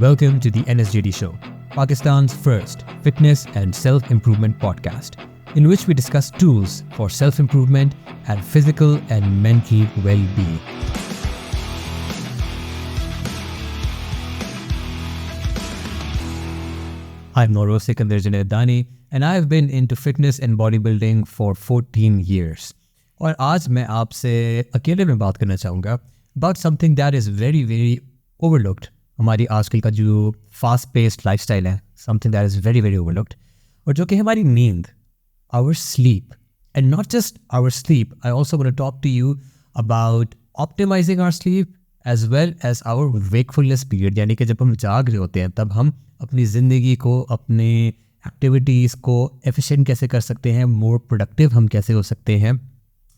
Welcome to the NSJD show, Pakistan's first fitness and self-improvement podcast, in which we discuss tools for self-improvement and physical and mental well-being. I'm Noroze Dani, and I've been into fitness and bodybuilding for 14 years. और आज मैं आपसे अकेले में बात करना चाहूँगा about something that is very, very overlooked. हमारी आजकल का जो फास्ट पेस्ड लाइफस्टाइल है, something that is very, very overlooked. और जो कि हमारी नींद, our sleep. And not just our sleep, I also want to talk to you about optimizing our sleep as well as our wakefulness period. यानी कि जब हम जाग रहे होते हैं तब हम अपनी ज़िंदगी को, अपने एक्टिविटीज़ को एफिशिएंट कैसे कर सकते हैं, मोर प्रोडक्टिव हम कैसे हो सकते हैं.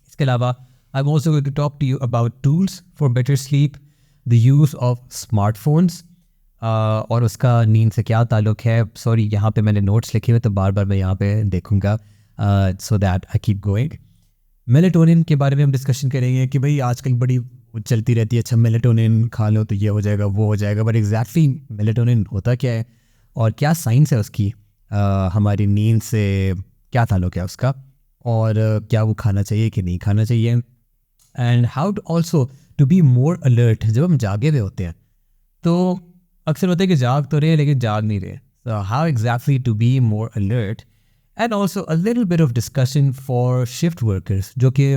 इसके अलावा I am also going to talk to you about tools for better sleep, the use of smartphones और उसका नींद से क्या ताल्लुक है. सॉरी, यहाँ पे मैंने नोट्स लिखे हुए तो बार बार मैं यहाँ पे देखूँगा so that I keep going. Melatonin के बारे में हम डिस्कशन करेंगे कि भाई आजकल बड़ी चलती रहती है, अच्छा मेलेटोनिन खा लो तो ये हो जाएगा वो हो जाएगा, बट एग्जैक्टली मेलेटोनिन होता क्या है और क्या साइंस है उसकी, हमारी नींद से क्या ताल्लुक है उसका, और क्या वो खाना चाहिए कि नहीं खाना चाहिए. And how to also to be more alert. जब हम जागे हुए होते हैं तो अक्सर होता है कि जाग तो रहे लेकिन जाग नहीं रहे. So how exactly to be more alert. And also a little bit of discussion for shift workers जो कि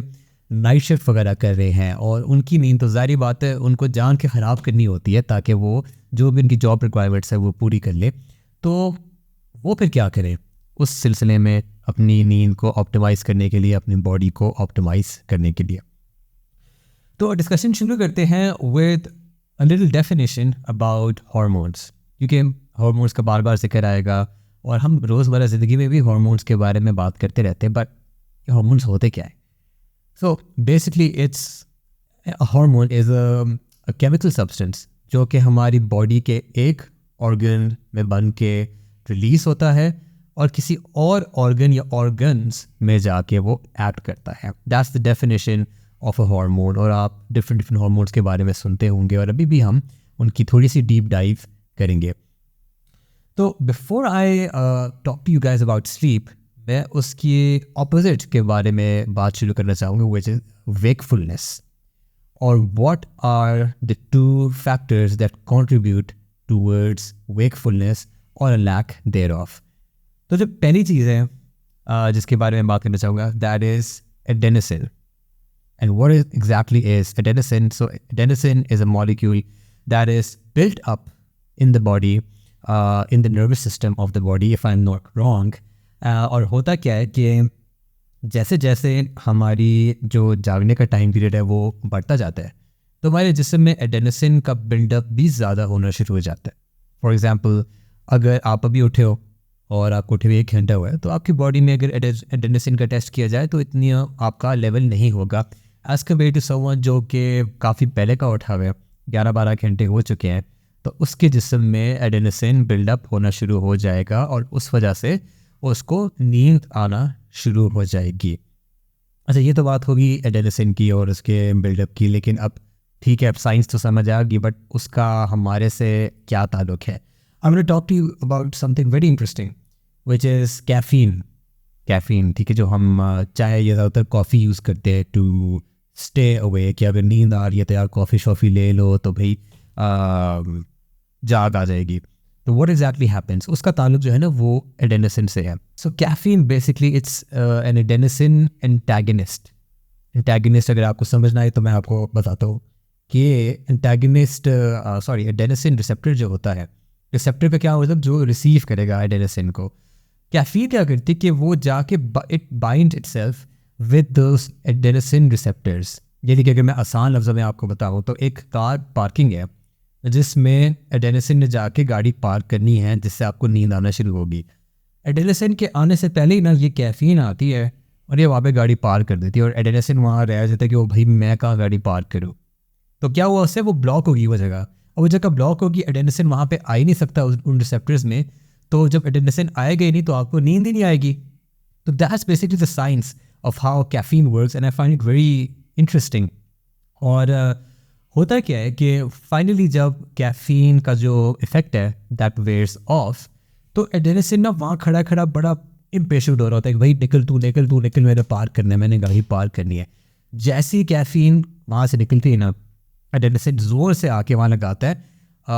नाइट शिफ्ट वगैरह कर रहे हैं और उनकी नींद तो ज़ाहिर बात है उनको जान के ख़राब करनी होती है ताकि वो जो भी उनकी जॉब रिक्वायरमेंट्स है वो पूरी कर ले. तो वो फिर क्या करें उस सिलसिले में अपनी नींद को ऑप्टिमाइज़ करने के लिए, अपनी बॉडी को ऑप्टिमाइज़ करने के लिए. तो डिस्कशन शुरू करते हैं with a little definition about hormones, क्योंकि हार्मोन्स का बार बार जिक्र आएगा और हम रोज़मर्रा ज़िंदगी में भी हार्मोन्स के बारे में बात करते रहते हैं. बट हार्मोन्स होते क्या है? So basically it's a hormone is a chemical substance जो कि हमारी बॉडी के एक ऑर्गन में बन के रिलीज़ होता है और किसी और ऑर्गन या ऑर्गन्स में जाके वो एक्ट करता है. That's the definition of a hormone. और आप डिफरेंट हार्मोन्स के बारे में सुनते होंगे और अभी भी हम उनकी थोड़ी सी डीप डाइव करेंगे. तो before I talk to you guys about sleep, मैं उसकी ऑपोजिट के बारे में बात शुरू करना चाहूँगा, विच इज़ वेकफुलनेस, और what are the two factors that contribute towards wakefulness और अ लैक देयर ऑफ. तो जो पहली चीज़ है जिसके बारे में बात करना चाहूँगा, that is adenosine. And what is exactly is adenosine? So adenosine is a molecule that is built up in the body, in the nervous system of the body, if I am not wrong. और होता क्या है कि जैसे जैसे हमारी जो जागने का टाइम पीरियड है वो बढ़ता जाता है तो हमारे जिस्म में एडेनोसिन का बिल्डअप भी ज़्यादा होना शुरू हो जाता है. फॉर एग्जांपल, अगर आप अभी उठे हो और आपको उठे हुए 1 घंटा हुआ है तो आपकी बॉडी में अगर एडेनोसिन का टेस्ट किया जाए तो इतनी आपका लेवल नहीं होगा एज़ कम्पेयर टू समवन जो कि काफ़ी पहले का उठा हुआ है, 11-12 घंटे हो चुके हैं, तो उसके जिस्म में एडेनोसिन बिल्डअप होना शुरू हो जाएगा और उस वजह से उसको नींद आना शुरू हो जाएगी. अच्छा, ये तो बात होगी एडेनोसिन की और उसके बिल्डअप की, लेकिन अब ठीक है, अब साइंस तो समझ आ गई, बट उसका हमारे से क्या ताल्लुक है. I want to talk to you about something very interesting which is caffeine. Caffeine, ठीक है, जो हम चाय या ज़्यादातर कॉफ़ी यूज़ करते हैं टू स्टे अवे, कि अगर नींद आ रही है तो यार कॉफ़ी शॉफ़ी ले लो तो भाई जाग आ जाएगी. तो व्हाट एग्जैक्टली हैपेंस, उसका ताल्लुक जो है ना वो एडेनोसिन से है. So caffeine basically it's an adenosine antagonist. Antagonist अगर आपको समझना है तो मैं आपको बताता हूँ कि एंटागनिस्ट एडेनोसिन रिसेप्टर जो होता है, रिसेप्टर का क्या मतलब, जो रिसीव करेगा एडेनोसिन को. कैफीन क्या करती है कि वो जाके it bind itself with those adenosine receptors. यानी कि अगर मैं आसान लफ्ज़ों में आपको बताऊँ तो एक कार पार्किंग है जिसमें एडेनोसिन ने जाके गाड़ी पार्क करनी है जिससे आपको नींद आना शुरू होगी. एडेनोसिन के आने से पहले ही ना ये कैफ़ीन आती है और ये वहाँ पे गाड़ी पार्क कर देती है और एडेनोसिन वहाँ रह जाता है कि वो भाई मैं कहाँ गाड़ी पार्क करूँ. तो क्या हुआ, उससे वो ब्लॉक होगी वो जगह, और वो जगह ब्लॉक होगी, एडेनोसिन वहाँ पे आ ही नहीं सकता उन रिसेप्टर्स में. तो जब एडेनोसिन आएगा ही नहीं तो आपको नींद ही नहीं आएगी. तो that's basically the science of how caffeine works and I find it very interesting. और होता क्या है कि फाइनली जब कैफीन का जो इफ़ेक्ट है दैट वेयर्स ऑफ, तो एडेनिसिन ना वहाँ खड़ा खड़ा बड़ा इम्पेशेंट हो रहा होता है कि भाई निकल मैंने पार करना है, मैंने गाड़ी पार करनी है। जैसी कैफीन वहाँ से निकलती है ना, एडेनिसिन ज़ोर से आके वहाँ लगाता है,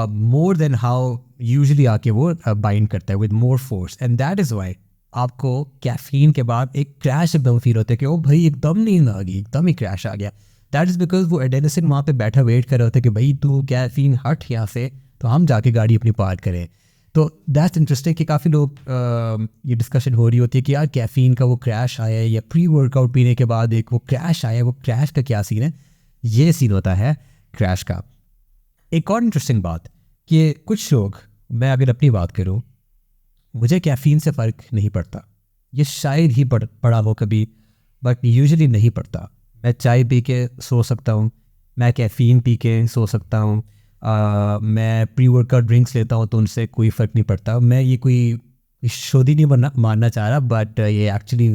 मोर देन हाउ यूजुअली आके वो बाइंड करता है with more force, and that is why आपको कैफीन के बाद एक क्रैश एकदम फील होता है कि ओ भाई एकदम नींद आ गई, एकदम ही क्रैश आ गया। दैट इज़ बिकॉज वो एडेनिसिन वहाँ पे बैठा वेट कर रहे होते हैं कि भाई तू कैफीन हट यहाँ से, तो हम जाके गाड़ी अपनी पार करें। तो दैट्स इंटरेस्टिंग कि काफ़ी लोग ये डिस्कशन हो रही होती है कि यार कैफ़ीन का वो क्रैश आया है या प्री वर्कआउट पीने के बाद एक वो क्रैश आया है, वो क्रैश का क्या सीन है? ये सीन होता है क्रैश का। एक और इंटरेस्टिंग बात कि कुछ लोग, मैं अगर अपनी बात करूँ, मुझे कैफ़ीन से फ़र्क नहीं पड़ता, ये शायद ही पड़ा हो कभी, बट यूजुअली नहीं पड़ता। मैं चाय पी के सो सकता हूँ, मैं कैफ़ीन पी के सो सकता हूँ, मैं प्री वर्कआउट ड्रिंक्स लेता हूँ तो उनसे कोई फ़र्क नहीं पड़ता। मैं ये कोई शोधी नहीं मानना चाह रहा, बट ये एक्चुअली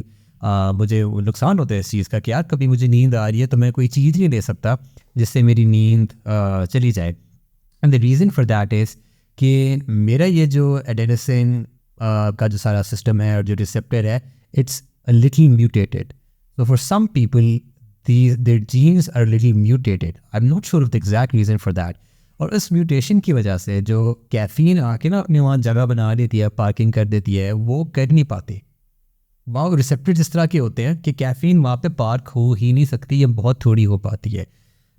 मुझे नुकसान होता है इस चीज़ का कि यार कभी मुझे नींद आ रही है तो मैं कोई चीज़ नहीं ले सकता जिससे मेरी नींद चली जाए। And the reason for that is कि मेरा ये जो एडेनिसिन का जो सारा सिस्टम है और जो रिसेप्टर है, it's a little mutated. So for some people, their genes are a little mutated. I'm not sure of the exact reason for that. और इस म्यूटेशन की वजह से जो कैफ़ीन आके ना अपने वहाँ जगह बना देती है, पार्किंग कर देती है, वो कर नहीं पाती। वहाँ रिसेप्टर्स इस तरह के होते हैं कि कैफ़ीन वहाँ पे पार्क हो ही नहीं सकती, ये बहुत थोड़ी हो पाती है।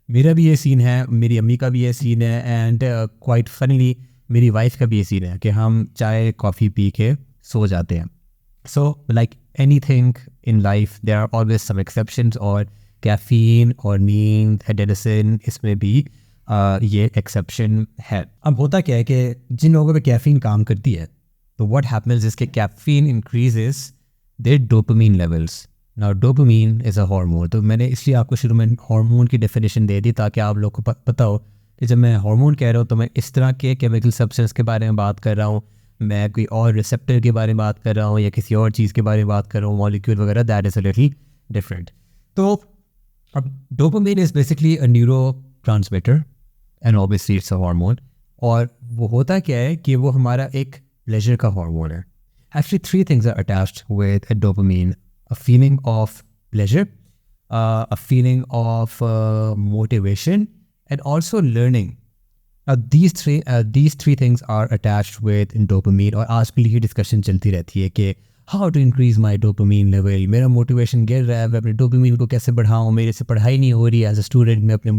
मेरा भी ये सीन है, मेरी अम्मी का भी ये सीन है, एंड क्वाइट फनीली मेरी वाइफ का भी ये सीन है कि हम चाय कॉफ़ी पी के सो जाते हैं। So like anything in life, there are always some exceptions, और कैफ़ीन और नींद, एडेनिसिन, इसमें भी ये एक्सेप्शन है। अब होता क्या है कि जिन लोगों पे कैफ़ीन काम करती है, तो what happens is कि caffeine increases their dopamine levels. Now dopamine is a hormone, तो मैंने इसलिए आपको शुरू में हार्मोन की डेफिनेशन दे दी ताकि आप लोग को पता हो कि जब मैं हार्मोन कह रहा हूँ तो मैं इस तरह के केमिकल सब्सटेंस के बारे में बात कर रहा हूँ, मैं कोई और रिसेप्टर के बारे में बात कर रहा हूँ या किसी और चीज़ के बारे में बात कर रहा हूँ, मॉलिक्यूल वगैरह, that is a little different. तो अब dopamine is basically a neuro transmitter and obviously it's a hormone, और वो होता क्या है कि वो हमारा एक प्लेजर का हार्मोन है। Actually 3 things are attached with a dopamine: a feeling of pleasure, a feeling of motivation, and also learning. these three things are attached with dopamine, और आजकल ये डिस्कशन चलती रहती है कि how to increase my dopamine level, मेरा motivation गिर रहा है, मैं अपने डोपामीन को कैसे बढ़ाऊँ, मेरे से पढ़ाई नहीं हो रही है एज अ स्टूडेंट, मैं अपने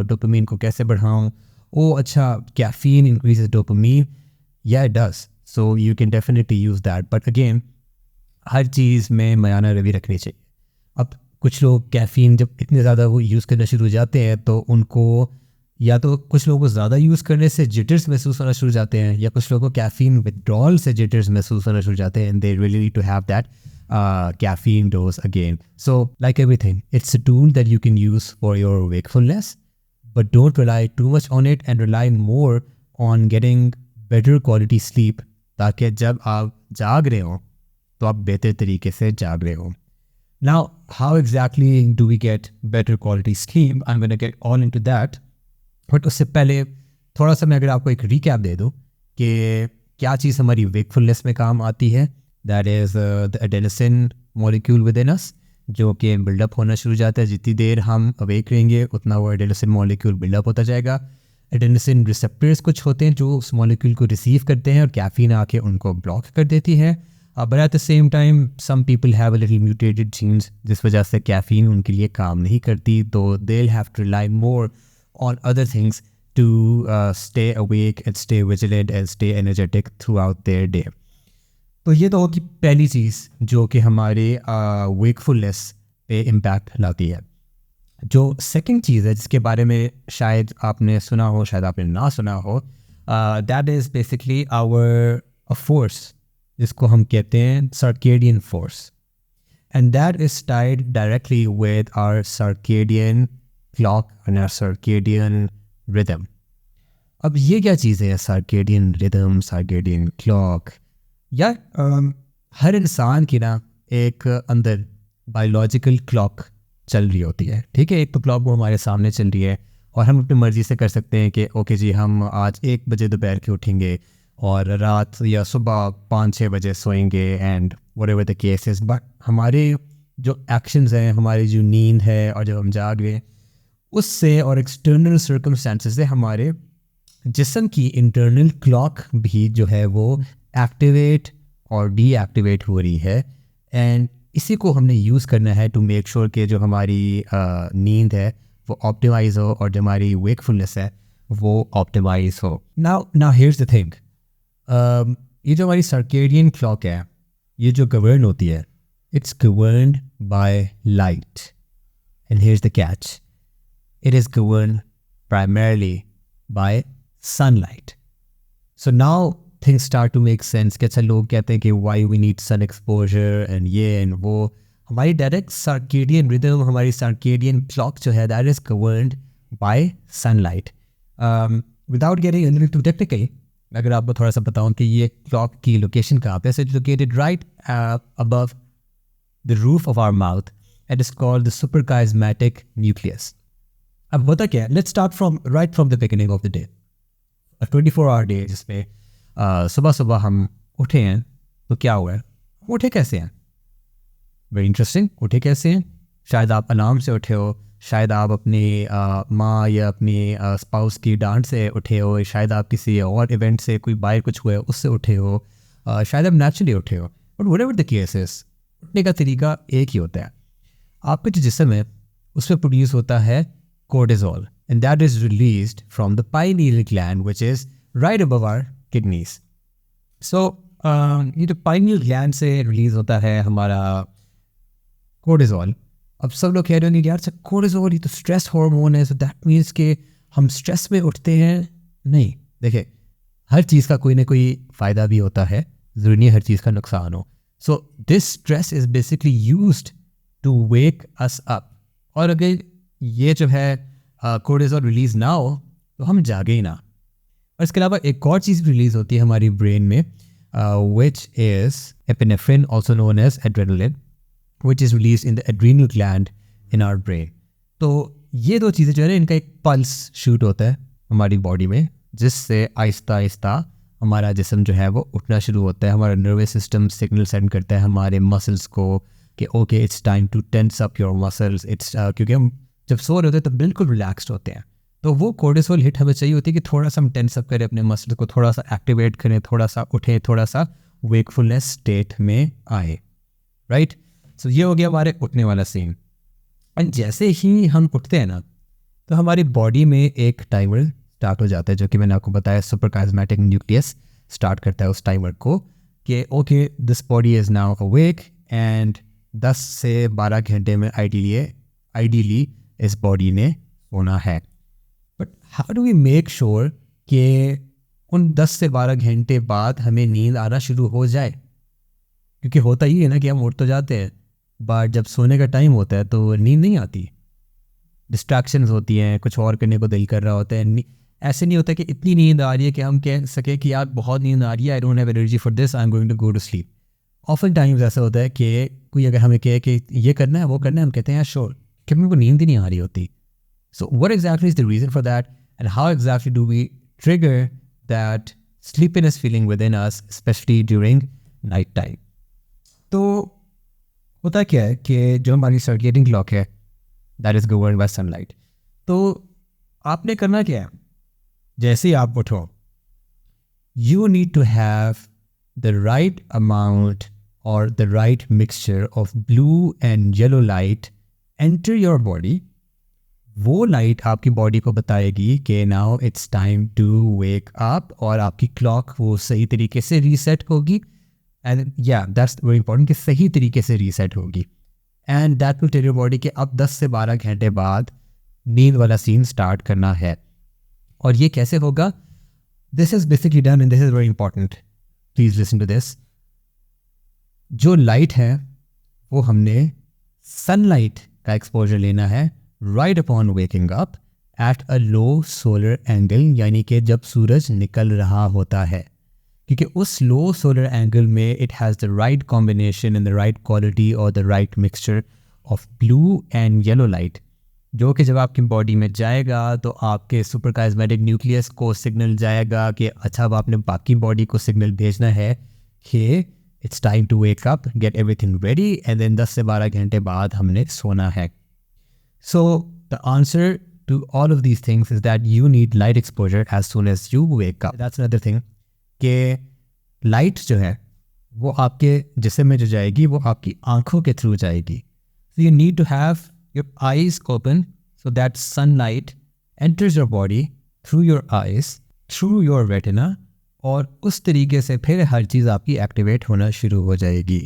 डोपामीन को कैसे बढ़ाऊँ। ओ अच्छा, कैफीन इंक्रीजेज डोपामीन, या it does, so you can definitely use that, but again हर चीज़ में मायाना रवि रखनी चाहिए। अब कुछ लोग कैफ़ीन जब इतने ज़्यादा वो यूज़ करना शुरू हो जाते हैं तो उनको, या तो कुछ लोगों को ज़्यादा यूज़ करने से जिटर्स महसूस होना शुरू हो जाते हैं, या कुछ लोगों को कैफ़ीन विड्रॉल से जिटर्स महसूस होना शुरू हो जाते हैं, and they really need to have that caffeine dose again. So like everything, it's a tool that you can use for your wakefulness, but don't rely too much on it, and rely more on getting better quality sleep, ताकि जब आप जाग रहे हो तो आप बेहतर तरीके से जाग रहे हो। Now, how exactly do we get better quality sleep? I'm going to get all into that. But उससे पहले थोड़ा सा मैं अगर आपको एक रिकैप दे दूँ कि क्या चीज़ हमारी वेकफुलनेस में काम आती है। That is the adenosine molecule within us, जो कि बिल्डअप होना शुरू हो जाता है। जितनी देर हम अवेक रहेंगे उतना वो एडेनिसिन मॉलिक्यूल बिल्डअप होता जाएगा। एडेनिसिन रिसेप्टर्स कुछ होते हैं जो उस मॉलिक्यूल को रिसीव करते हैं, और कैफीन आके उनको ब्लॉक कर देती है। But at the same time some people have a little mutated genes, जिस वजह से कैफीन उनके लिए काम नहीं करती, तो they will have to rely more on other things to stay awake and stay vigilant and stay energetic throughout their day. तो ये तो होगी पहली चीज़ जो कि हमारे wakefulness पे impact लाती है। जो सेकंड चीज़ है जिसके बारे में शायद आपने सुना हो, शायद आपने ना सुना हो, that is basically a force जिसको हम कहते हैं circadian force, and that is tied directly with our circadian clock and our circadian rhythm. अब ये क्या चीज़ है circadian rhythm, circadian clock? यार हर इंसान की ना एक अंदर बायोलॉजिकल क्लॉक चल रही होती है, ठीक है। एक तो क्लॉक वो हमारे सामने चल रही है, और हम अपनी मर्ज़ी से कर सकते हैं कि ओके जी हम आज 1 बजे दोपहर के उठेंगे और रात या सुबह 5-6 बजे सोएंगे and whatever the case is. But हमारे जो एक्शंस हैं, हमारी जो नींद है और जब हम जाग गए उससे और एक्सटर्नल सर्कमस्टेंसेस से हमारे जिस्म की इंटरनल क्लॉक भी जो है वो एक्टिवेट और डीएक्टिवेट हो रही है। एंड इसी को हमने यूज़ करना है टू मेक श्योर कि जो हमारी नींद है वो ऑप्टिमाइज़ हो और जो हमारी वेकफुलनेस है वो ऑप्टिमाइज़ हो। नाउ हियर्स द थिंग, ये जो हमारी सर्केडियन क्लॉक है ये जो गवर्न होती है, it's governed by light. And here's the catch, it is governed primarily by sunlight. So now things start to make sense कि अच्छा लोग कहते हैं कि why we need sun exposure and ये एंड वो। हमारी डायरेक्ट सर्केडियन रिदम, हमारी सर्केडियन क्लॉक जो है that is governed by sunlight. Without getting into too technically, अगर आपको थोड़ा सा बताऊं कि ये क्लॉक की लोकेशन कहाँ पे है, it's located right above the roof of our mouth and is called the suprachiasmatic nucleus. अब होता क्या है, let's start from the beginning of the day. 24 hour day जिसमें सुबह सुबह हम उठे हैं, तो क्या हुआ है, उठे कैसे हैं? वेरी इंटरेस्टिंग, उठे कैसे हैं? शायद आप अलार्म से उठे हो, शायद आप अपनी माँ या अपनी स्पाउस की डांट से उठे हो, शायद आप किसी और इवेंट से कोई बाहर कुछ हुआ है उससे उठे हो, शायद आप नेचुरली उठे हो। But whatever the case is, उठने का तरीका एक ही होता है। आपका जो जिस्म है उसमें प्रोड्यूस होता है cortisol and that is released from the pineal gland which is right above our kidneys. So ये जो pineal gland से रिलीज होता है हमारा cortisol। अब सब लोग कह रहे होंगे यार cortisol ये तो स्ट्रेस हार्मोन है, so that means कि हम स्ट्रेस में उठते हैं। नहीं, देखिए हर चीज़ का कोई ना कोई फ़ायदा भी होता है, ज़रूरी नहीं हर चीज़ का नुकसान हो। So this stress is basically used to wake us up। और अगर ये जो है कोर्टिसोल रिलीज़ ना हो तो हम जागे ही ना। और इसके अलावा एक और चीज़ रिलीज़ होती है हमारी ब्रेन में which is epinephrine also known as adrenaline which is release in the adrenal gland in our brain. तो ये दो चीज़ें जो है ना, इनका एक पल्स शूट होता है हमारी बॉडी में, जिससे आहिस्ता आहिस्ता हमारा जिस्म जो है वो उठना शुरू होता है। हमारा नर्वस सिस्टम सिग्नल सेंड करता है हमारे मसल्स को कि okay it's time to tense up your muscles. It's क्योंकि हम जब सो रहे होते हैं तो बिल्कुल रिलैक्स्ड होते हैं, तो वो कोर्टिसोल हिट हमें चाहिए होती है कि थोड़ा सा हम टेंस अप करें अपने मसल को, थोड़ा सा एक्टिवेट करें, थोड़ा सा उठें, थोड़ा सा वेकफुलनेस स्टेट में आए, राइट। सो ये हो गया हमारे उठने वाला सीन। एंड जैसे ही हम उठते हैं ना तो हमारी बॉडी में एक टाइमर स्टार्ट हो जाता है, जो कि मैंने आपको बताया सुपरकाइस्मेटिक न्यूक्लियस स्टार्ट करता है उस टाइमर को कि okay this body is now awake and 10 से 12 घंटे में आइडियली इस बॉडी ने होना है। But how do we make sure कि उन 10 से 12 घंटे बाद हमें नींद आना शुरू हो जाए? क्योंकि होता ही है ना कि हम उठ तो जाते हैं बट जब सोने का टाइम होता है तो नींद नहीं आती, डिस्ट्रैक्शंस होती हैं, कुछ और करने को दिल कर रहा होता है। ऐसे नहीं होता कि इतनी नींद आ रही है कि हम कह सके कि यार बहुत नींद आ रही है, I don't have energy for this, I am going to go to sleep. Often times ऐसा होता है कि कोई अगर हमें कहे कि ये करना है वो करना है, हम कहते हैं यार श्योर, कि हमको नींद ही नहीं आ रही होती। So what exactly is the reason for that and how exactly do we trigger that sleepiness feeling within us especially during night time? तो होता क्या है कि जो हमारी सर्केडियन क्लॉक है that is governed by sunlight. तो आपने करना क्या है, जैसे ही आप उठो you need to have the right amount और the right mixture of blue and yellow light enter your body. वो लाइट आपकी बॉडी को बताएगी कि now it's time to wake up और आपकी क्लॉक वो सही तरीके से रीसेट होगी। एंड या दैट्स वेरी इंपॉर्टेंट कि सही तरीके से रीसेट होगी। And that will tell your body कि अब 10 से 12 घंटे बाद नींद वाला सीन स्टार्ट करना है। और ये कैसे होगा? This is basically done and this is very important, please listen to this. जो लाइट है वो हमने सनलाइट का एक्सपोजर लेना है right upon waking up at a low solar angle, यानी कि जब सूरज निकल रहा होता है, क्योंकि उस लो सोलर एंगल में it has the right combination and the right quality और the right mixture of blue and yellow light, जो कि जब आपकी बॉडी में जाएगा तो आपके सुपरकाइस्मेटिक न्यूक्लियस को सिग्नल जाएगा कि अच्छा अब आपने बाकी बॉडी को सिग्नल भेजना है कि it's time to wake up, get everything ready, and then 10 से 12 घंटे बाद हमने सोना है. So the answer to all of these things is that you need light exposure as soon as you wake up. That's another thing कि light जो है वो आपके जिस्म में जो जाएगी वो आपकी आंखों के थ्रू जाएगी. So you need to have your eyes open so that sunlight enters your body through your eyes, through your retina, और उस तरीके से फिर हर चीज़ आपकी एक्टिवेट होना शुरू हो जाएगी.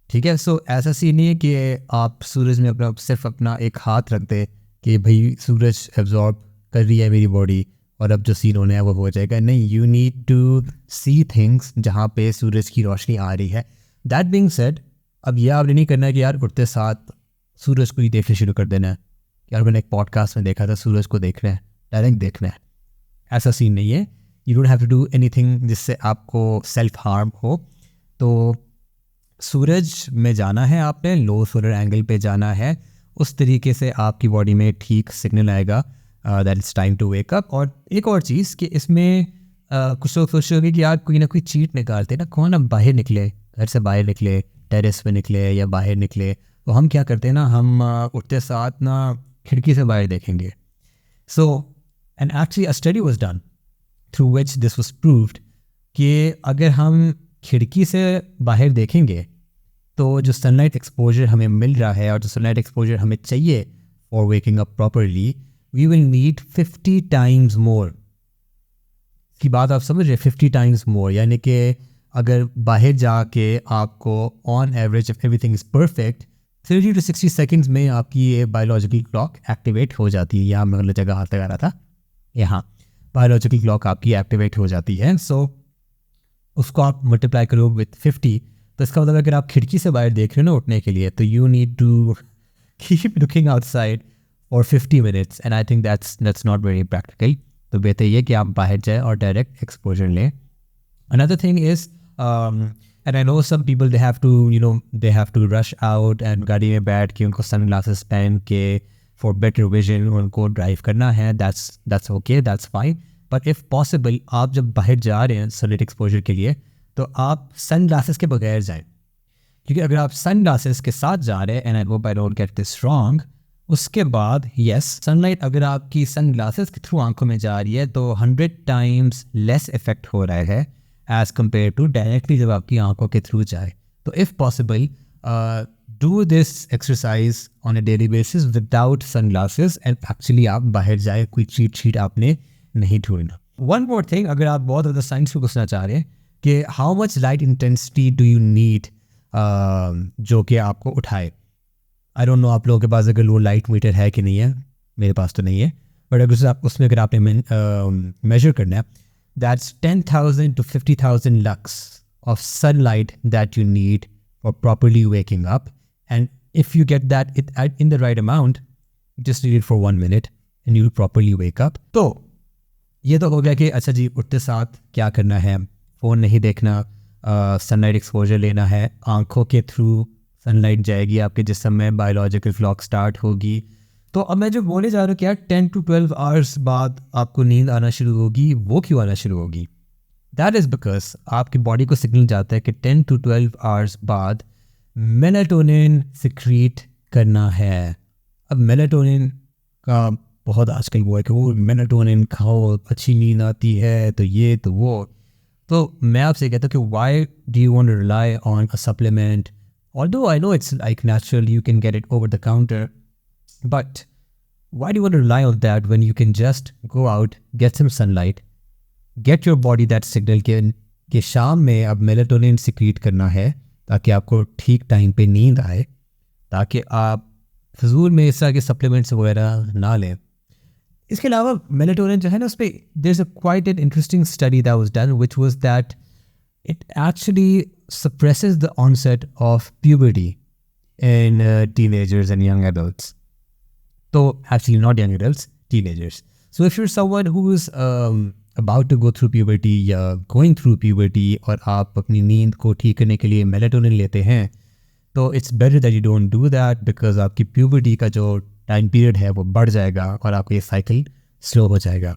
ठीक है. सो ऐसा सीन नहीं है कि आप सूरज में अपना सिर्फ अपना एक हाथ रख दे कि भाई सूरज एब्जॉर्ब कर रही है मेरी बॉडी और अब जो सीन होना है वो हो जाएगा. नहीं, you need to see things जहाँ पे सूरज की रोशनी आ रही है. दैट बीइंग सेड, अब ये आपने नहीं करना है कि यार उठते साथ सूरज को ही देखना शुरू कर देना है. यार मैंने एक पॉडकास्ट में देखा था सूरज को देखना है, डायरेक्ट देखना है. ऐसा सीन नहीं है. You don't have to do anything जिससे आपको सेल्फ हार्म हो. तो सूरज में जाना है आपने, लो सोलर एंगल पे जाना है, उस तरीके से आपकी बॉडी में ठीक सिग्नल आएगा that it's time to wake up. और एक और चीज़ कि इसमें कुछ लोग सोच रहे होंगे कि यार कोई ना कोई चीट निकालते ना, कौन अब बाहर निकले, घर से बाहर निकले, टेरेस पे निकले या बाहर निकले, तो हम क्या करते हैं ना, हम उठते साथ ना खिड़की से बाहर देखेंगे. So and actually a study was done through which this was proved कि अगर हम खिड़की से बाहर देखेंगे तो जो सनलाइट एक्सपोजर हमें मिल रहा है और जो सनलाइट एक्सपोजर हमें चाहिए for waking up properly, we will need 50 times more. की बात आप समझ रहे हैं? 50 टाइम्स मोर. यानी कि अगर बाहर जाके आपको on average if everything is perfect 30 to 60 seconds में आपकी ये बायोलॉजिकल क्लॉक एक्टिवेट हो जाती है. यहाँ मैं गलत जगह हाथ लगा रहा था. यहाँ बायोलॉजिकल क्लॉक आपकी एक्टिवेट हो जाती है. सो उसको आप मल्टीप्लाई करो विथ 50, तो इसका मतलब अगर आप खिड़की से बाहर देख रहे हो ना उठने के लिए, तो you need to keep looking outside for 50 minutes, and I think that's not very practical. तो बेहतर ये कि आप बाहर जाए और डायरेक्ट एक्सपोजर लें. Another thing is and I know some people they have to rush out and गाड़ी में बैठ के उनको सन ग्लासेस पहन के फॉर बेटर विजन उनको ड्राइव करना है. That's okay, that's fine. But if possible आप जब बाहर जा रहे हैं सनलाइट एक्सपोजर के लिए तो आप सन ग्लासेस के बगैर जाएं. क्योंकि अगर आप सन ग्लासेस के साथ जा रहे हैं, and I hope I don't get this wrong, उसके बाद यस सनलाइट अगर आपकी सन ग्लासेस के थ्रू आंखों में जा रही है तो 100 टाइम्स लेस इफेक्ट हो रहा है एज कम्पेयर टू डायरेक्टली जब आपकी आंखों के थ्रू जाए. तो if possible do this exercise on a daily basis without sun glasses and actually आप बाहर जाए, कोई चीट शीट आपने नहीं ढूंढना. वन मोर थिंग, अगर आप बहुत ज़्यादा साइंस को पूछना चाह रहे हैं कि how much light intensity do you need जो कि आपको उठाए. आई डोंट नो आप लोगों के पास अगर वो लाइट मीटर है कि नहीं है, मेरे पास तो नहीं है. बट अगर आप उसमें अगर आपने मेजर करना है, that's 10,000 to 50,000 lux of sunlight that you need for properly waking up. And if you get that in the right amount, just need it for 1 minute and you will properly wake up. तो ये तो हो गया कि अच्छा जी उठते साथ क्या करना है, फ़ोन नहीं देखना, सनलाइट एक्सपोजर लेना है, आंखों के थ्रू सनलाइट जाएगी आपके जिस्म में, बायोलॉजिकल क्लॉक स्टार्ट होगी. तो अब मैं जो बोले जा रहा हूँ कि यार 10 to 12 आवर्स बाद आपको नींद आना शुरू होगी, वो क्यों आना शुरू होगी? दैट इज़ बिकॉज आपकी बॉडी को सिग्नल जाता है कि 10 to 12 आवर्स बाद मेलाटोनिन सिक्रीट करना है. अब मेलाटोनिन का बहुत आजकल वो है कि वो मेलाटोनिन खाओ, अच्छी नींद आती है, तो ये तो वो. तो मैं आपसे कहता हूँ कि why do you want to rely on a supplement, although I know it's like natural, you can get it over the counter, but why do you want to rely on that when you can just go out, get some sunlight, get your body that signal कि शाम में अब melatonin secrete करना है ताकि आपको ठीक time पे नींद आए, ताकि आप फजूल में इस तरह के सप्लीमेंट्स वगैरह ना लें. इसके अलावा मेलाटोनिन जो है ना, उस पर there is a quite an interesting study that was done which was that it actually suppresses the onset of puberty in teenagers and young adults. So actually not young adults, teenagers. So if you're someone who is about to go through puberty या going through puberty और आप अपनी नींद को ठीक करने के लिए मेलाटोनिन लेते हैं, तो it's better that you don't do that because आपकी puberty का जो टाइम पीरियड है वो बढ़ जाएगा और आपका ये साइकिल स्लो हो जाएगा।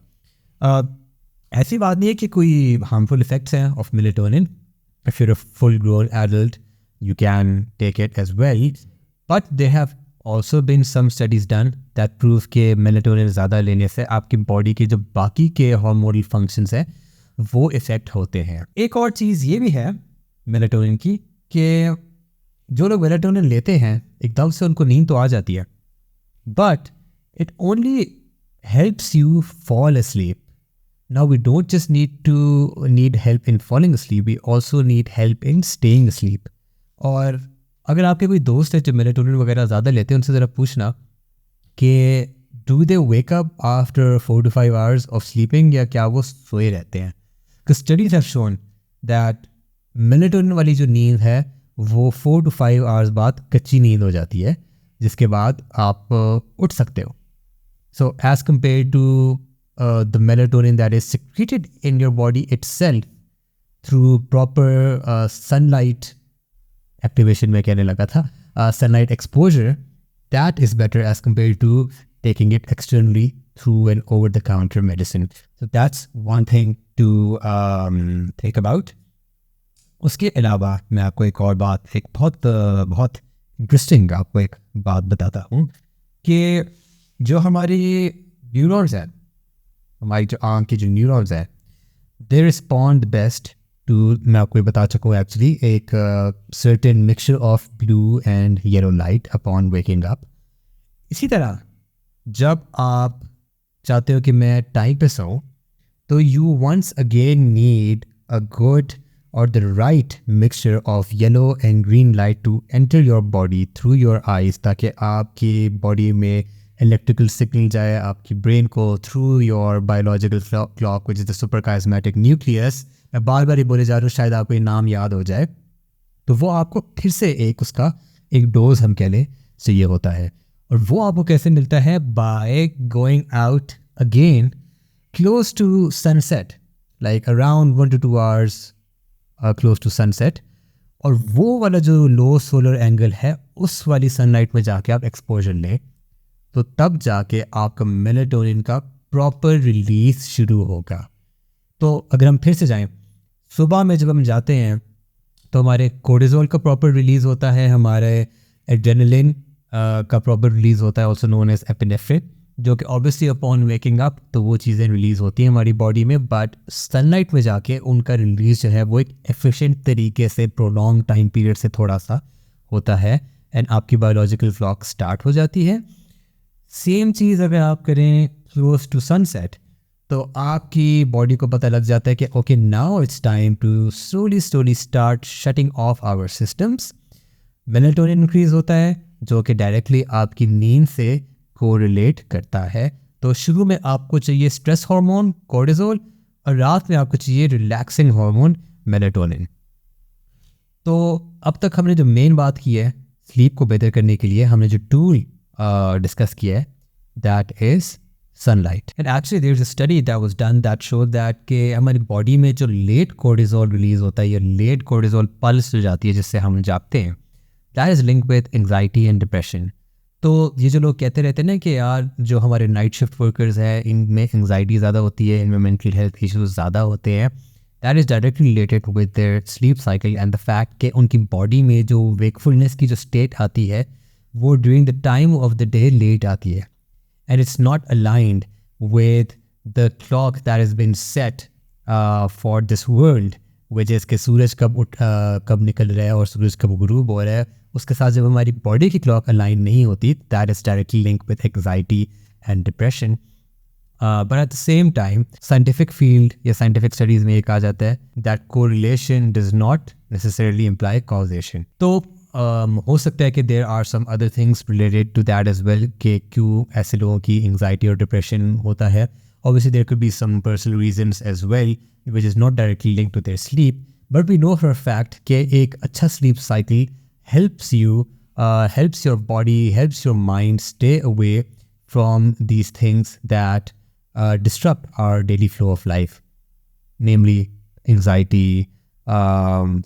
ऐसी बात नहीं है कि कोई हार्मफुल इफेक्ट्स हैं of melatonin. If you're a full grown adult you can take it as well, but there have also been some studies done that prove कि melatonin ज़्यादा लेने से आपकी बॉडी के जो बाकी के हार्मोनल फंक्शंस हैं वो इफ़ेक्ट होते हैं। एक और चीज़ ये भी है मेलेटोनिन की कि जो लोग मेलेटोनिन लेते हैं एकदम से उनको नींद तो आ जाती है, but it only helps you fall asleep. Now we don't just need help in falling asleep, we also need help in staying asleep. और अगर आपके कोई दोस्त है जो मेलेटोनिन वगैरह ज़्यादा लेते हैं, उनसे ज़रा पूछना कि do they wake up after 4 to 5 hours of sleeping, या क्या वो सोए रहते हैं। Because studies have shown that melatonin वाली जो नींद है वो 4 to 5 hours बाद कच्ची नींद हो जाती है, जिसके बाद आप उठ सकते हो। So as compared to the melatonin that is secreted in your body itself through proper sunlight activation में कहने लगा था, sunlight exposure, that is better as compared to taking it externally through an over-the-counter medicine. So that's one thing to think about. उसके अलावा मैं आपको एक और बात, एक बहुत इंटरेस्टिंग आपको एक बात बताता हूँ कि जो हमारी न्यूरॉन्स हैं, हमारी जो आँख की जो न्यूरॉन्स हैं, they respond best to, मैं आपको बता चुका हूँ एक्चुअली, एक certain mixture of blue and yellow light upon waking up. इसी तरह जब आप चाहते हो कि मैं टाइम पे सोऊं, तो you once again need a good or the right mixture of yellow and green light to enter your body through your eyes, ताकि आपकी बॉडी में इलेक्ट्रिकल सिग्नल जाए आपकी ब्रेन को through your biological clock which is the suprachiasmatic nucleus. मैं बार बार ही बोले जा रहा हूँ, शायद आपको ये नाम याद हो जाए, तो वो आपको फिर से उसका एक डोज हम कह लें चाहिए होता है। और वो आपको कैसे मिलता है? By going out again close to sunset, like around 1 to 2 hours close to sunset. और वो वाला जो लो सोलर एंगल है, उस वाली सनलाइट में जाके आप एक्सपोजर लें, तो तब जाके आपका मेलेटोनिन का प्रॉपर रिलीज शुरू होगा। तो अगर हम फिर से जाएं, सुबह में जब हम जाते हैं तो हमारे कोर्टिसोल का प्रॉपर रिलीज़ होता है, हमारे एड्रेनलिन का प्रॉपर रिलीज़ होता है, ऑल्सो नोन एज एपिनेफ्रिन, जो कि ऑब्वियसली अपॉन वेकिंग अप तो वो चीज़ें रिलीज़ होती हैं हमारी बॉडी में, बट सनलाइट में जाके उनका रिलीज़ जो है वो एक एफिशिएंट तरीके से प्रोलॉन्ग टाइम पीरियड से थोड़ा सा होता है, एंड आपकी बायोलॉजिकल क्लॉक स्टार्ट हो जाती है। सेम चीज़ अगर आप करें क्लोज टू सनसेट, तो आपकी बॉडी को पता लग जाता है कि okay now it's time to slowly start shutting off our systems. Melatonin increase होता है जो कि डायरेक्टली आपकी नींद से कोरिलेट करता है। तो शुरू में आपको चाहिए स्ट्रेस हार्मोन कोर्टिसोल, और रात में आपको चाहिए रिलैक्सिंग हार्मोन मेलेटोनिन। तो अब तक हमने जो मेन बात की है स्लीप को बेहतर करने के लिए, हमने जो टूल डिस्कस किया है, that is sunlight. And actually there's a study that was done that showed that कि हमारी बॉडी में जो लेट कोर्टिसोल रिलीज होता है, या लेट कोर्टिसोल पल्स हो जाती है जिससे हम जागते हैं, that is linked with anxiety and depression. तो ये जो लोग कहते रहते हैं ना कि यार जो हमारे नाइट शिफ्ट वर्कर्स हैं इनमें एंग्जाइटी ज़्यादा होती है, इनमें मेंटल हेल्थ इश्यूज ज़्यादा होते हैं, that is directly related with their sleep cycle and the fact कि उनकी बॉडी में जो वेकफुलनेस की जो स्टेट आती है वो during the time of the day late आती है, and it's not aligned with the clock that has been set for this world, which is कि सूरज कब निकल रहा है और सूरज कब गुरूब हो रहा है, उसके साथ जब हमारी बॉडी की क्लॉक अलाइन नहीं होती, that is directly linked with anxiety and depression. But at the same time, scientific field या scientific studies में ये कहा जाता है that correlation does not necessarily imply causation. तो हो सकता है कि there are some other things related to that as well कि क्यों ऐसे लोगों की एंग्जाइटी और डिप्रेशन होता है। Obviously there could be some personal reasons as well which is not directly linked to their sleep, but we know for a fact कि एक अच्छा sleep cycle helps your body, helps your mind stay away from these things that disturb our daily flow of life, namely anxiety,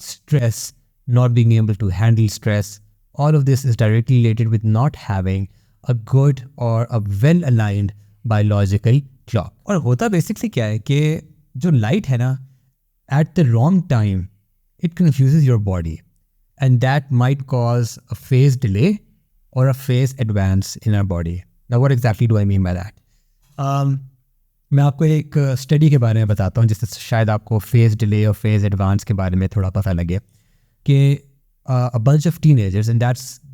stress, not being able to handle stress. All of this is directly related with not having a good और a well aligned biological clock. और होता basically क्या है कि जो light है ना, at the wrong time, it confuses your body, and that might cause a phase delay or a phase advance in our body. Now, what exactly do I mean by that? मैं आपको एक study के बारे में बताता हूँ जिससे शायद आपको फेज़ डिले और फेज़ एडवांस के बारे में थोड़ा पता लगे कि a bunch of teenagers, and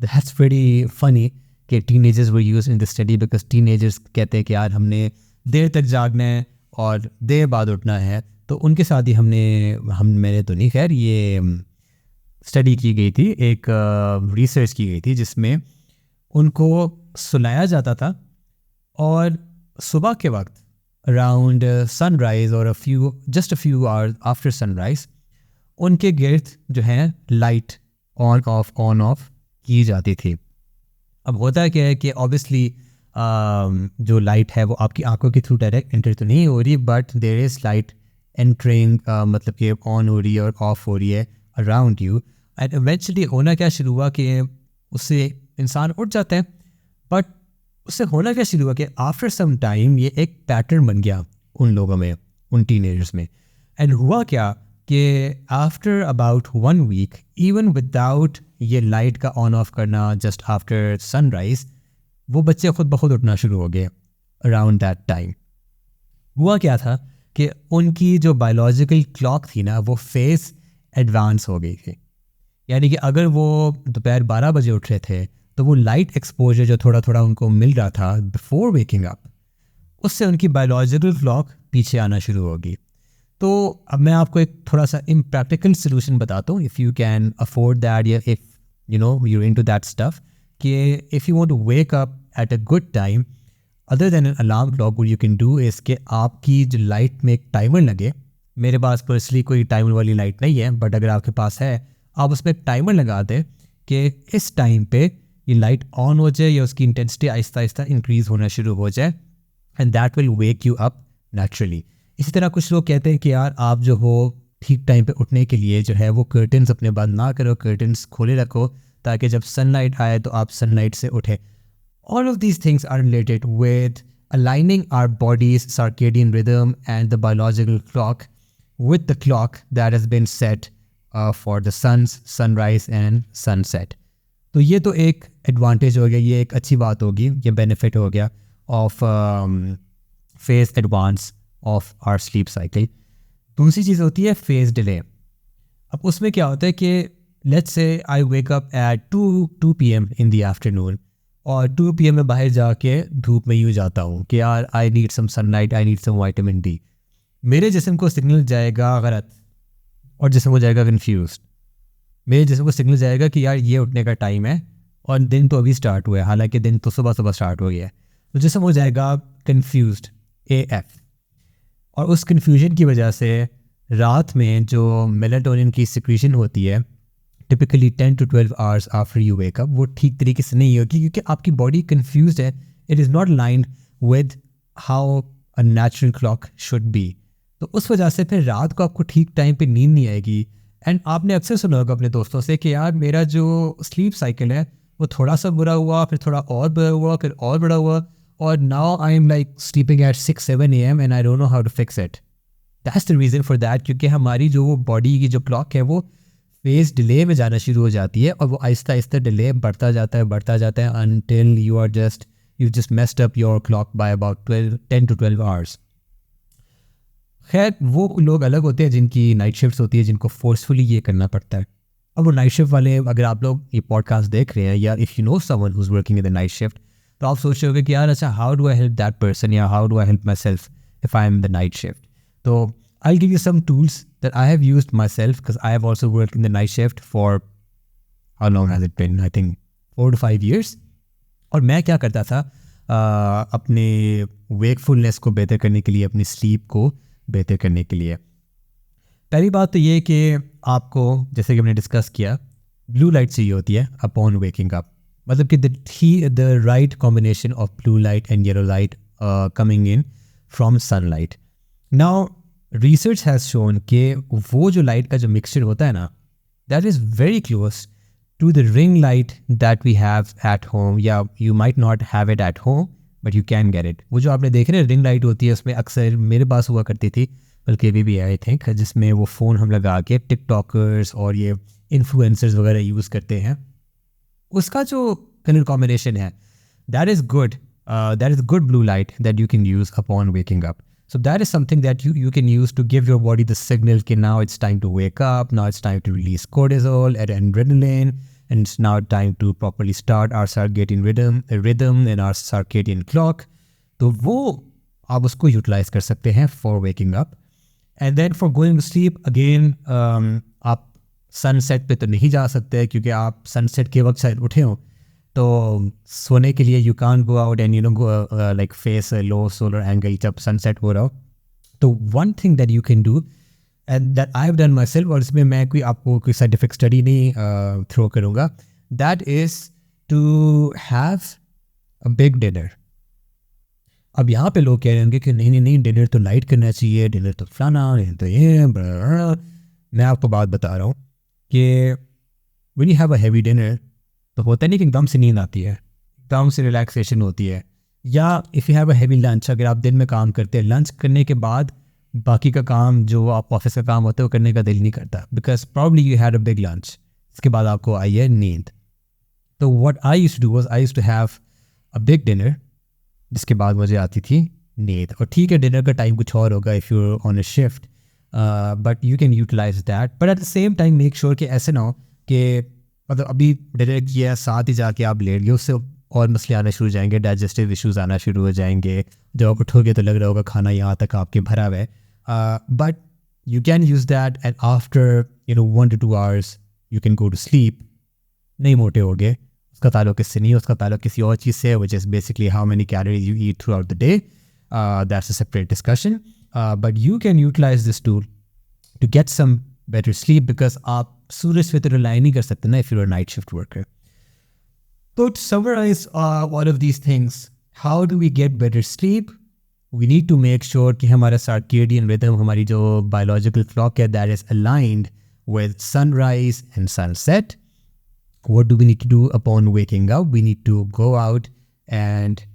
that's pretty funny कि teenagers were used in the study because teenagers कहते हैं कि यार हमने देर तक जागना है और देर बाद उठना है, तो उनके साथ ही मैंने तो नहीं, खैर ये स्टडी की गई थी, एक रिसर्च की गई थी जिसमें उनको सुलाया जाता था और सुबह के वक्त अराउंड सनराइज़ और just a few hours after sunrise उनके गिर्द जो है लाइट ऑन ऑफ की जाती थी। अब होता क्या है कि ऑब्वियसली जो लाइट है वो आपकी आंखों के थ्रू डायरेक्ट एंटर तो नहीं हो रही, but there is light entering, मतलब कि ऑन हो रही है और ऑफ हो रही है अराउंड यू। एंड इवेंचुअली होना क्या शुरू हुआ कि उससे इंसान उठ जाता है, बट उससे होना क्या शुरू हुआ कि आफ्टर सम टाइम ये एक पैटर्न बन गया उन लोगों में, उन टीनेजर्स में। एंड हुआ क्या कि after about 1 week, even without ये लाइट का ऑन ऑफ करना जस्ट आफ्टर सनराइज़, वो बच्चे खुद ब खुद उठना शुरू हो गए अराउंड दैट टाइम। हुआ क्या था कि उनकी जो बायोलॉजिकल क्लॉक थी ना वो फेस एडवांस हो गई थी। यानी कि अगर वो दोपहर 12 बजे उठ रहे थे तो वो लाइट एक्सपोजर जो थोड़ा थोड़ा उनको मिल रहा था बिफोर वेकिंग अप, उससे उनकी बायोलॉजिकल क्लॉक पीछे आना शुरू होगी। तो अब मैं आपको एक थोड़ा सा इम्प्रैक्टिकल सोल्यूशन बताता हूँ, if you can afford that या if you know you into that stuff, कि if you want to wake up at a good time other than an alarm clock, what you can do is कि आपकी जो light में एक timer लगे। मेरे पास पर्सनली कोई टाइमर वाली लाइट नहीं है, बट अगर आपके पास है आप उसमें एक टाइमर लगा दें कि इस टाइम पे ये लाइट ऑन हो जाए या उसकी इंटेंसिटी आहिस्ता आहिस्ता इंक्रीज़ होना शुरू हो जाए, and that will wake you up naturally. इसी तरह कुछ लोग कहते हैं कि यार आप जो हो ठीक टाइम पे उठने के लिए जो है वो कर्टन्स अपने बंद ना करो, कर्टन्स खोले रखो ताकि जब सनलाइट आए तो आप सनलाइट से उठें। All of these things are related with aligning our body's circadian rhythm and the biological clock with the clock that has been set for the sun's sunrise and sunset. तो ये तो एक advantage हो गया, ये एक अच्छी बात होगी, ये बेनिफिट हो गया of phase advance of our sleep cycle. दूसरी चीज़ होती है फेज डिले। अब उसमें क्या होता है कि let's say I wake up eight 2 PM in the afternoon, और 2 PM में बाहर जाके धूप में यूँ जाता हूँ कि यार I need some sunlight, I need some vitamin D. मेरे जिस्म को सिग्नल जाएगा गलत और जिस्म हो जाएगा कन्फ्यूज़। मेरे जिस्म को सिग्नल जाएगा कि यार ये उठने का टाइम है और दिन तो अभी स्टार्ट हुआ है, हालांकि दिन तो सुबह सुबह स्टार्ट हो गया है, तो जिस्म हो जाएगा कन्फ्यूज़ AF। और उस कन्फ्यूजन की वजह से रात में जो मेलाटोनिन की सिक्रीशन होती है typically 10 to 12 hours after you wake up, वो ठीक तरीके से नहीं होगी क्योंकि आपकी बॉडी कन्फ्यूज है। It is not lined with how a natural clock should be. तो उस वजह से फिर रात को आपको ठीक टाइम पे नींद नहीं आएगी। एंड आपने अक्सर सुना होगा अपने दोस्तों से कि यार मेरा जो स्लीप साइकिल है वो थोड़ा सा बुरा हुआ, फिर थोड़ा और बुरा हुआ, फिर और बड़ा हुआ, और now I am like sleeping at 6-7 AM and I don't know how to fix it. That's the reason for that, क्योंकि हमारी जो बॉडी की जो क्लॉक है वो फेज डिले में जाना शुरू हो जाती है और वो आहिस्ता आहिस्ता डिले बढ़ता जाता है until you just messed up your clock by about 10 to 12 hours. खैर वो लोग अलग होते हैं जिनकी नाइट शिफ्ट्स होती है, जिनको फोर्सफुली ये करना पड़ता है। अब वो नाइट शिफ्ट वाले, अगर आप लोग ये पॉडकास्ट देख रहे हैं या if you know someone who is working in the night shift, तो आप सोच रहे होगे कि यार अच्छा how do I help that person या how do I help myself if I am in the night shift. तो I'll give you some tools that I have used myself because I have also worked in the night shift for how long has it been? I think 4 to 5 years. और मैं क्या करता था अपने wakefulness को बेहतर करने के लिए, अपनी sleep को बेहतर करने के लिए। पहली बात तो ये कि आपको, जैसे कि हमने डिस्कस किया, ब्लू लाइट चाहिए होती है अपॉन वेकिंग अप। मतलब कि the right combination of blue light and yellow light coming in from sunlight. Now research has shown कि वो जो लाइट का जो मिक्सचर होता है ना, that is very close to the ring light that we have at home, या you might not have it at home but you can get it. वो जो आपने देखे ना रिंग लाइट होती है, उसमें अक्सर मेरे पास हुआ करती थी, बल्कि अभी भी है आई थिंक, जिसमें वो फ़ोन हम लगा के टिकटॉकर्स और ये इन्फ्लुएंसर्स वगैरह यूज़ करते हैं. उसका जो कलर कॉम्बिनेशन है, that is good blue light that you can use upon waking up. So that is something that you can use to give your body the signal that now it's time to wake up, now it's time to release cortisol and adrenaline, and it's now time to properly start our circadian rhythm and our circadian clock. तो वो आप उसको utilise कर सकते हैं for waking up. And then for going to sleep, again, आप sunset पे तो नहीं जा सकते क्योंकि आप सनसेट के वक्त शायद उठे हों, तो सोने के लिए you can't go out and go like face low solar angle जब सनसेट हो रहा हो. तो one thing that you can do and that I have done myself, और इसमें मैं आपको कोई साइंटिफिक स्टडी नहीं थ्रो करूँगा, that is to have a big dinner. अब यहाँ पे लोग कह रहे होंगे कि नहीं डिनर तो लाइट करना चाहिए, डिनर तो फलाना, डिनर तो ये. मैं आपको बात बता रहा हूँ कि when you have a heavy dinner तो होता नहीं कि एकदम से नींद आती है, एकदम से रिलैक्सेशन होती है. या if you have a heavy lunch, अगर आप दिन में काम करते हैं, लंच करने के बाद बाकी का काम जो आप ऑफिस का काम होता है वो करने का दिल नहीं करता, because probably you had a big lunch, इसके बाद आपको आई है नींद. तो what I used to do was I used to have a big dinner, जिसके बाद मुझे आती थी नींद. और ठीक है, डिनर का टाइम कुछ और होगा if you on a shift, but you can utilize that. But at the same time make sure कि ऐसे ना हो कि मतलब अभी डिनर किया साथ ही जाके आप लेट गए, उससे और मसले आने शुरू हो जाएंगे, डाइजेस्टिव इश्यूज़ आना शुरू हो जाएंगे. जब आप उठोगे तो लग रहा होगा खाना यहाँ तक आपके भरा हुआ है. But you can use that and after 1 to 2 hours you can go to sleep. नहीं मोटे हो गए, उसका ताल्लुक किससे नहीं है, उसका ताल्लुक किसी और चीज़ से है, which is basically how many calories you eat throughout the day. That's a separate discussion, but you can utilize this tool to get some better sleep, because आप सूरज पे तो रिलाई नहीं कर सकते ना if you're a night shift worker. So to summarize all of these things, how do we get better sleep? We need to make sure कि हमारा circadian rhythm, हमारी जो biological clock है, that is aligned with sunrise and sunset. What do we need to do upon waking up? We need to go out and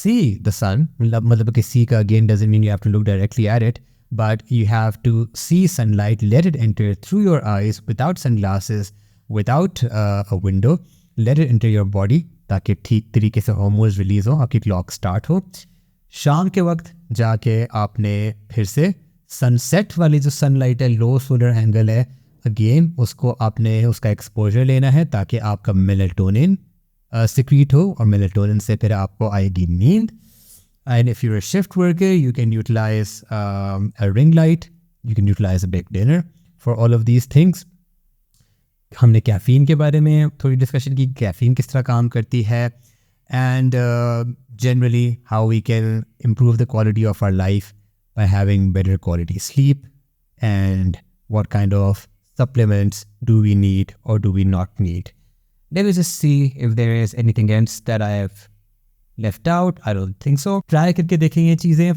see the sun. मतलब कि see का again doesn't mean you have to look directly at it, but you have to see sunlight, let it enter through your eyes without sunglasses, without a window. Let it enter your body ताकि ठीक तरीके से hormones release हो, आपकी clock start हो. शाम के वक्त जाके आपने फिर से सनसेट वाली जो सनलाइट है, लो सोलर एंगल है, अगेन उसको आपने उसका एक्सपोजर लेना है ताकि आपका मेलेटोनिन सिक्रीट हो, और मेलेटोनिन से फिर आपको आएगी नींद. And if you're a shift worker, you can utilize a ring light, you can utilize a big dinner for all of these things. हमने कैफ़ीन के बारे में थोड़ी डिस्कशन की, कैफ़ीन किस तरह काम करती है, and generally how we can improve the quality of our life by having better quality sleep, and what kind of supplements do we need or do we not need. Let me just see if there is anything else that I have left out. I don't think so. Try करके देखें ये चीज़ें.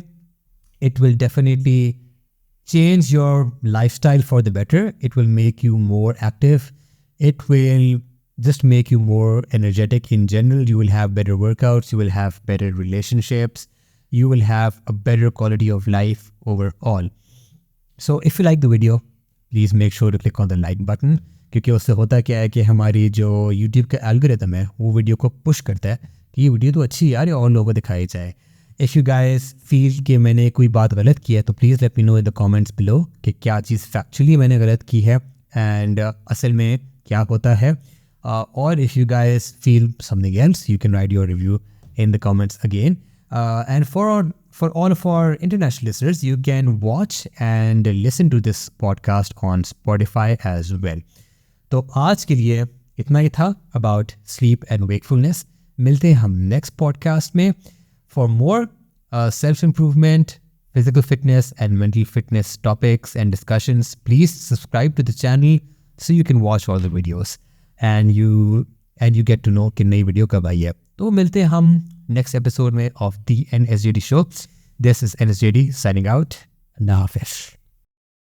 It will definitely change your lifestyle for the better. It will make you more active. It will just make you more energetic in general. You will have better workouts. You will have better relationships. You will have a better quality of life overall. So if you like the video, please make sure to click on the like button, क्योंकि उससे होता क्या है कि हमारी जो YouTube का algorithm है वो वीडियो को पुश करता है कि ये वीडियो तो अच्छी है यार, ये और लोगों को दिखाई जाए. इफ़ यू गाइस फील कि मैंने कोई बात गलत की है तो please let me know in the comments below कि क्या चीज़ फैक्चुअली मैंने गलत की है एंड असल में क्या होता है. और if you guys feel something else, you can write your review in the comments again. And for all of our international listeners, you can watch and listen to this podcast on Spotify as well. तो आज के लिए इतना ही था about sleep and wakefulness. मिलते हैं हम next podcast में. For more self-improvement, physical fitness and mental fitness topics and discussions, please subscribe to the channel so you can watch all the videos and you get to know कि नई video कब आई है. तो मिलते हैं हम next episode में of the NSJD show. This is NSJD signing out. Allah Hafiz.